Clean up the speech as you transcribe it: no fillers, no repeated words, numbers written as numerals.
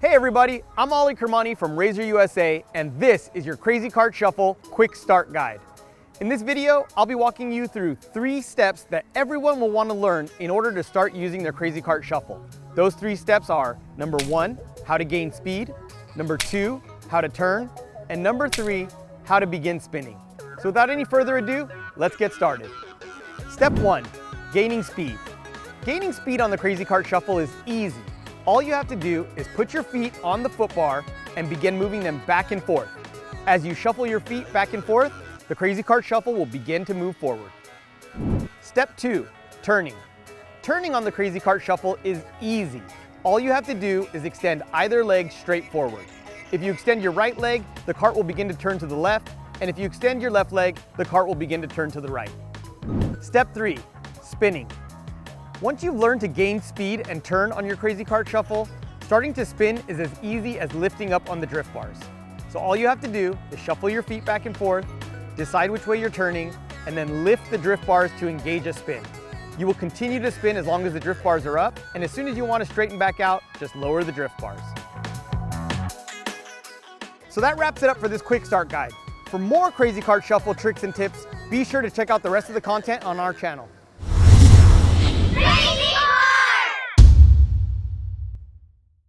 Hey everybody, I'm Kermani from Razor USA, and this is your Crazy Cart Shuffle Quick Start Guide. In this video, I'll be walking you through 3 steps that everyone will want to learn in order to start using their Crazy Cart Shuffle. Those 3 steps are: number 1, how to gain speed; number 2, how to turn; and number 3, how to begin spinning. So without any further ado, let's get started. Step 1, gaining speed. Gaining speed on the Crazy Cart Shuffle is easy. All you have to do is put your feet on the foot bar and begin moving them back and forth. As you shuffle your feet back and forth, the Crazy Cart Shuffle will begin to move forward. Step 2, turning. Turning on the Crazy Cart Shuffle is easy. All you have to do is extend either leg straight forward. If you extend your right leg, the cart will begin to turn to the left, and if you extend your left leg, the cart will begin to turn to the right. Step 3, spinning. Once you've learned to gain speed and turn on your Crazy Cart Shuffle, starting to spin is as easy as lifting up on the drift bars. So all you have to do is shuffle your feet back and forth, decide which way you're turning, and then lift the drift bars to engage a spin. You will continue to spin as long as the drift bars are up, and as soon as you want to straighten back out, just lower the drift bars. So that wraps it up for this quick start guide. For more Crazy Cart Shuffle tricks and tips, be sure to check out the rest of the content on our channel.